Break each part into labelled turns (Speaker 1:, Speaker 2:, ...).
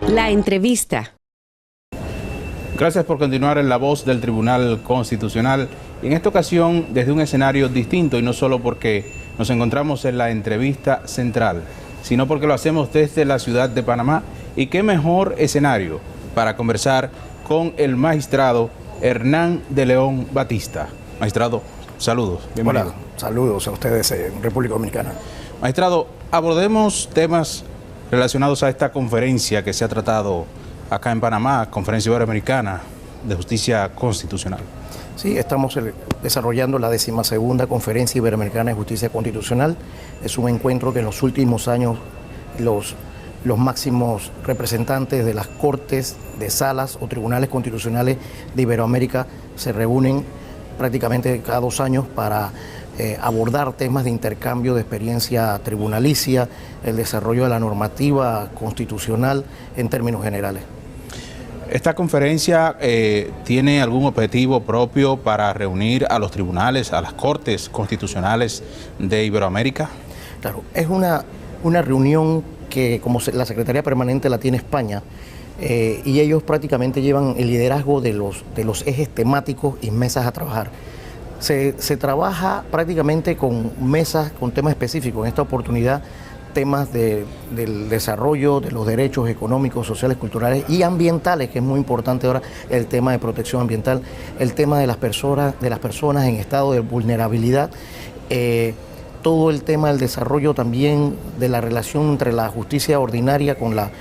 Speaker 1: La entrevista.
Speaker 2: Gracias por continuar en La Voz del Tribunal Constitucional. Y en esta ocasión desde un escenario distinto, y no solo porque nos encontramos en la entrevista central, sino porque lo hacemos desde la ciudad de Panamá. Y qué mejor escenario para conversar con el magistrado Hernán de León Batista. Magistrado, saludos. Bienvenido.
Speaker 3: Hola, saludos a ustedes en República Dominicana.
Speaker 2: Magistrado, abordemos temas relacionados a esta conferencia que se ha tratado acá en Panamá, Conferencia Iberoamericana de Justicia Constitucional.
Speaker 3: Sí, estamos desarrollando la 12ª Conferencia Iberoamericana de Justicia Constitucional. Es un encuentro que en los últimos años los máximos representantes de las cortes, de salas o tribunales constitucionales de Iberoamérica se reúnen prácticamente cada 2 años para abordar temas de intercambio de experiencia tribunalicia, el desarrollo de la normativa constitucional en términos generales.
Speaker 2: ¿Esta conferencia tiene algún objetivo propio para reunir a los tribunales, a las cortes constitucionales de Iberoamérica?
Speaker 3: Claro, es una reunión que como la Secretaría Permanente la tiene España, y ellos prácticamente llevan el liderazgo de los ejes temáticos y mesas a trabajar. Se trabaja prácticamente con mesas, con temas específicos. En esta oportunidad, temas del desarrollo de los derechos económicos, sociales, culturales y ambientales, que es muy importante ahora, el tema de protección ambiental, el tema de las personas en estado de vulnerabilidad, todo el tema del desarrollo también de la relación entre la justicia ordinaria con la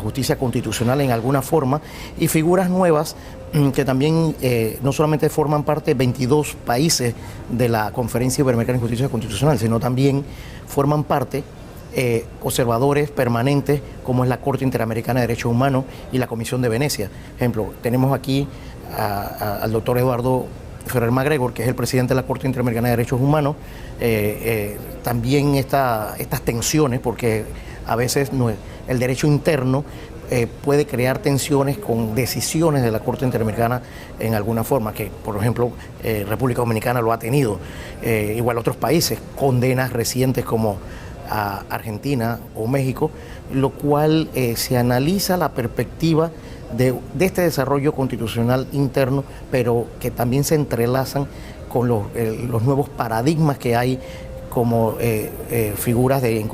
Speaker 3: justicia constitucional en alguna forma, y figuras nuevas que también no solamente forman parte de 22 países de la Conferencia Iberoamericana de Justicia Constitucional, sino también forman parte observadores permanentes como es la Corte Interamericana de Derechos Humanos y la Comisión de Venecia. Ejemplo, tenemos aquí al doctor Eduardo Ferrer MacGregor, que es el presidente de la Corte Interamericana de Derechos Humanos. También estas tensiones, porque a veces el derecho interno puede crear tensiones con decisiones de la Corte Interamericana en alguna forma, que por ejemplo República Dominicana lo ha tenido, igual otros países, condenas recientes como a Argentina o México, lo cual se analiza la perspectiva de este desarrollo constitucional interno, pero que también se entrelazan con los nuevos paradigmas que hay, como figuras de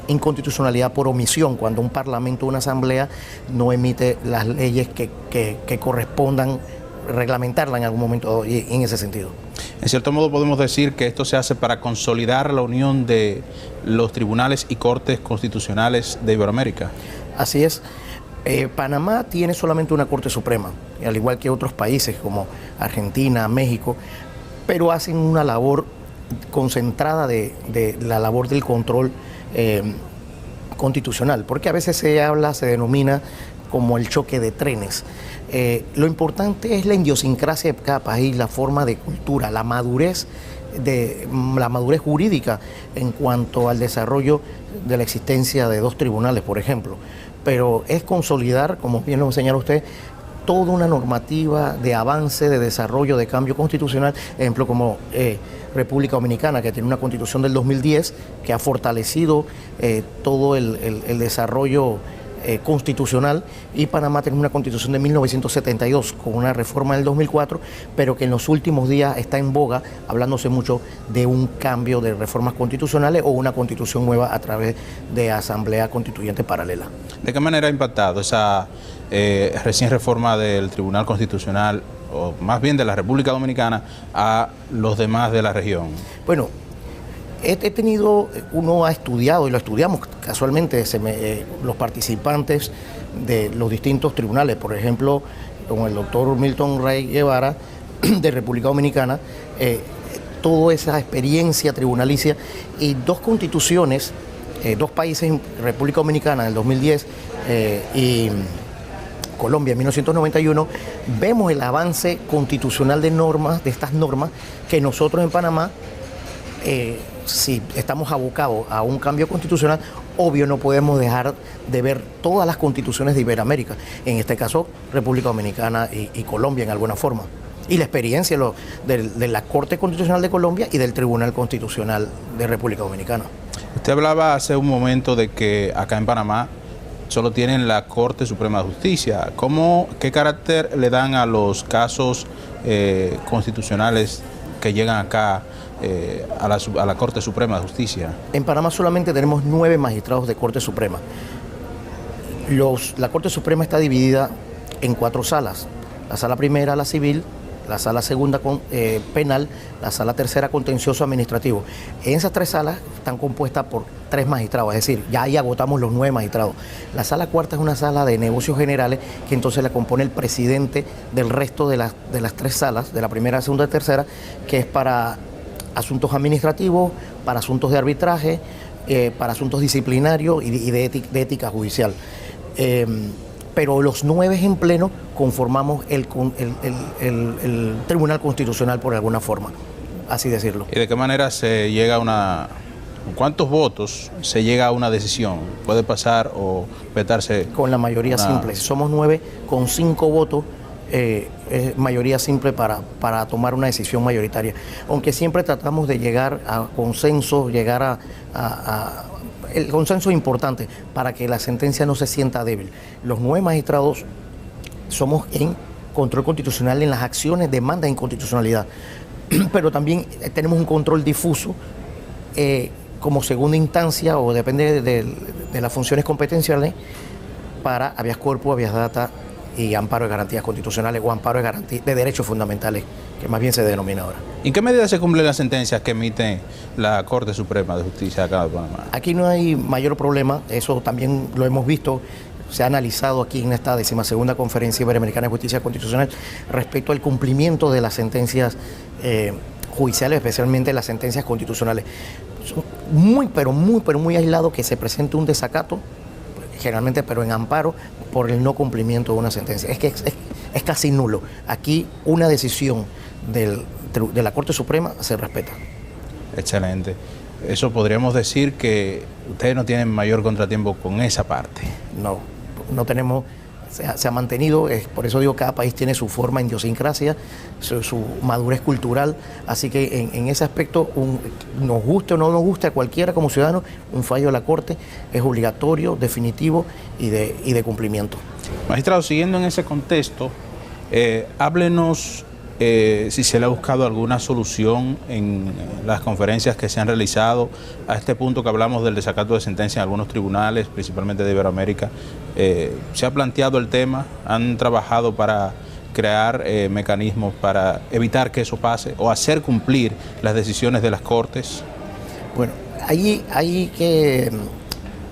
Speaker 3: inconstitucionalidad por omisión, cuando un parlamento o una asamblea no emite las leyes que correspondan reglamentarla en algún momento en ese sentido.
Speaker 2: En cierto modo podemos decir que esto se hace para consolidar la unión de los tribunales y cortes constitucionales de Iberoamérica.
Speaker 3: Así es. Panamá tiene solamente una Corte Suprema, al igual que otros países como Argentina, México, pero hacen una labor concentrada de la labor del control constitucional, porque a veces se denomina como el choque de trenes. Lo importante es la idiosincrasia de cada país, la forma de cultura, la madurez jurídica en cuanto al desarrollo de la existencia de 2 tribunales, por ejemplo. Pero es consolidar, como bien lo señala usted, toda una normativa de avance, de desarrollo, de cambio constitucional, ejemplo como República Dominicana, que tiene una constitución del 2010 que ha fortalecido todo el desarrollo constitucional, y Panamá tiene una constitución de 1972 con una reforma del 2004, pero que en los últimos días está en boga, hablándose mucho de un cambio de reformas constitucionales o una constitución nueva a través de asamblea constituyente paralela.
Speaker 2: ¿De qué manera ha impactado esa recién reforma del Tribunal Constitucional, o más bien de la República Dominicana, a los demás de la región?
Speaker 3: Bueno, uno ha estudiado, y lo estudiamos casualmente, los participantes de los distintos tribunales, por ejemplo, con el doctor Milton Ray Guevara de República Dominicana, toda esa experiencia tribunalicia, y 2 constituciones, 2 países, República Dominicana en el 2010 y Colombia en 1991, vemos el avance constitucional de estas normas que nosotros en Panamá, si estamos abocados a un cambio constitucional, obvio no podemos dejar de ver todas las constituciones de Iberoamérica, en este caso República Dominicana y Colombia en alguna forma, y la experiencia de la Corte Constitucional de Colombia y del Tribunal Constitucional de República Dominicana.
Speaker 2: Usted hablaba hace un momento de que acá en Panamá solo tienen la Corte Suprema de Justicia. ¿Qué carácter le dan a los casos constitucionales que llegan acá a la Corte Suprema de Justicia?
Speaker 3: En Panamá solamente tenemos 9 magistrados de Corte Suprema. La Corte Suprema está dividida en 4 salas. La sala primera, la civil, la sala segunda penal, la sala tercera contencioso administrativo. En esas 3 salas están compuestas por 3 magistrados, es decir, ya ahí agotamos los 9 magistrados. La sala cuarta es una sala de negocios generales que entonces la compone el presidente del resto de las 3 salas, de la primera, segunda y tercera, que es para asuntos administrativos, para asuntos de arbitraje, para asuntos disciplinarios y de ética judicial. Pero los 9 en pleno conformamos el Tribunal Constitucional por alguna forma, así decirlo.
Speaker 2: ¿Y de qué manera se llega a una... ¿Cuántos votos se llega a una decisión? ¿Puede pasar o vetarse?
Speaker 3: Con la mayoría simple. Somos 9 con 5 votos, es mayoría simple para tomar una decisión mayoritaria. Aunque siempre tratamos de llegar a consenso, el consenso es importante para que la sentencia no se sienta débil. Los 9 magistrados somos en control constitucional en las acciones, demandas de inconstitucionalidad, pero también tenemos un control difuso como segunda instancia o depende de las funciones competenciales para habeas corpus, habeas data y amparo de garantías constitucionales o amparo de derechos fundamentales, que más bien se denomina ahora.
Speaker 2: ¿En qué medida se cumplen las sentencias que emite la Corte Suprema de Justicia acá de Panamá?
Speaker 3: Aquí no hay mayor problema, eso también lo hemos visto, se ha analizado aquí en esta 12ª Conferencia Iberoamericana de Justicia Constitucional respecto al cumplimiento de las sentencias judiciales, especialmente las sentencias constitucionales. Son muy aislado que se presente un desacato, generalmente pero en amparo, por el no cumplimiento de una sentencia. Es casi nulo. Aquí una decisión de la Corte Suprema se respeta.
Speaker 2: Excelente. Eso podríamos decir que ustedes no tienen mayor contratiempo con esa parte.
Speaker 3: No tenemos, se ha mantenido, por eso digo, cada país tiene su forma, idiosincrasia, su madurez cultural, así que en ese aspecto, nos guste o no nos guste a cualquiera como ciudadano, un fallo de la Corte es obligatorio, definitivo y de cumplimiento.
Speaker 2: Magistrado, siguiendo en ese contexto, háblenos si se le ha buscado alguna solución en las conferencias que se han realizado a este punto que hablamos del desacato de sentencia en algunos tribunales, principalmente de Iberoamérica. ¿Se ha planteado el tema? ¿Han trabajado para crear mecanismos para evitar que eso pase o hacer cumplir las decisiones de las Cortes?
Speaker 3: Bueno, ahí hay que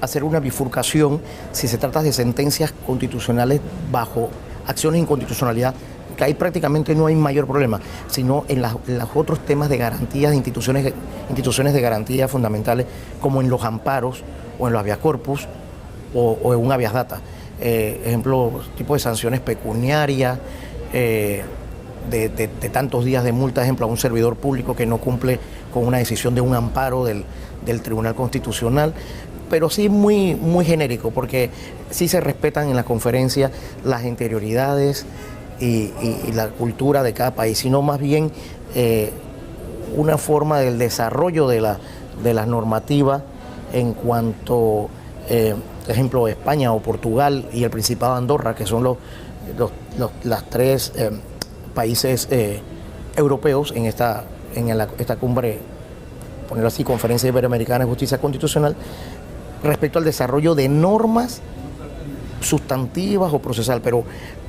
Speaker 3: hacer una bifurcación si se trata de sentencias constitucionales bajo acciones de inconstitucionalidad, que ahí prácticamente no hay mayor problema, sino en los otros temas de garantías de instituciones de garantías fundamentales, como en los amparos o en los habeas corpus o en un habeas data. Ejemplo, tipo de sanciones pecuniarias, de tantos días de multa, ejemplo, a un servidor público que no cumple con una decisión de un amparo del Tribunal Constitucional, pero sí muy genérico, porque sí se respetan en la conferencia las interioridades y la cultura de cada país, sino más bien una forma del desarrollo de las normativas en cuanto, por ejemplo, España o Portugal y el Principado de Andorra, que son las 3 países europeos en esta cumbre, ponerlo así, Conferencia Iberoamericana de Justicia Constitucional, respecto al desarrollo de normas sustantivas o procesal, pero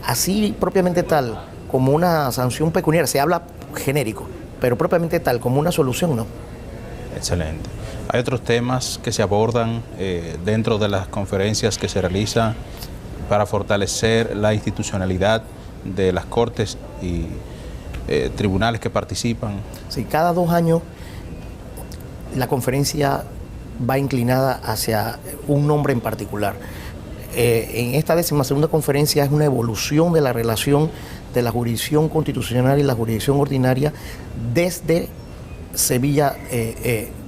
Speaker 3: así propiamente tal como una sanción pecuniaria, se habla genérico, pero propiamente tal como una solución, no.
Speaker 2: Excelente. ¿Hay otros temas que se abordan dentro de las conferencias que se realizan para fortalecer la institucionalidad de las Cortes y tribunales que participan?
Speaker 3: Sí, cada 2 años la conferencia va inclinada hacia un nombre en particular. En esta 12ª conferencia es una evolución de la relación de la jurisdicción constitucional y la jurisdicción ordinaria desde Sevilla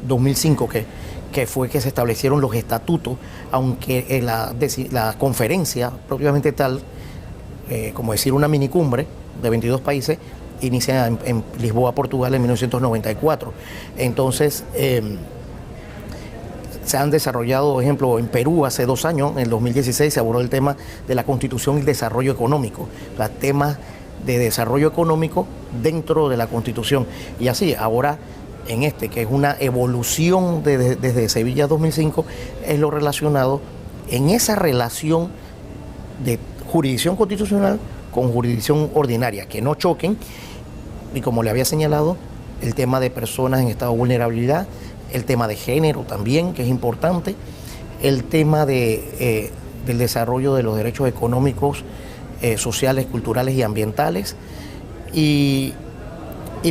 Speaker 3: 2005, que fue que se establecieron los estatutos, aunque la conferencia propiamente tal, como decir una minicumbre de 22 países, inicia en Lisboa, Portugal, en 1994. Entonces, Se han desarrollado, por ejemplo, en Perú hace 2 años, en el 2016, se abordó el tema de la Constitución y desarrollo económico, los temas de desarrollo económico dentro de la Constitución. Y así, ahora en este, que es una evolución desde Sevilla 2005, es lo relacionado en esa relación de jurisdicción constitucional con jurisdicción ordinaria, que no choquen, y como le había señalado, el tema de personas en estado de vulnerabilidad, el tema de género también, que es importante, el tema del desarrollo de los derechos económicos, sociales, culturales y ambientales, y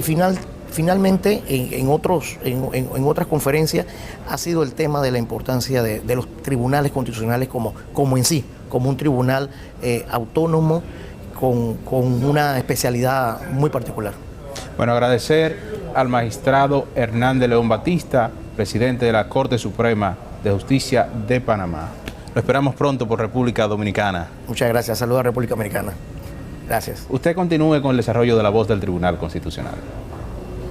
Speaker 3: finalmente en otras conferencias ha sido el tema de la importancia de los tribunales constitucionales como en sí, como un tribunal autónomo con una especialidad muy particular.
Speaker 2: Bueno, agradecer al magistrado Hernández León Batista, presidente de la Corte Suprema de Justicia de Panamá. Lo esperamos pronto por República Dominicana.
Speaker 3: Muchas gracias. Saludos a República Dominicana. Gracias.
Speaker 2: Usted continúe con el desarrollo de La Voz del Tribunal Constitucional.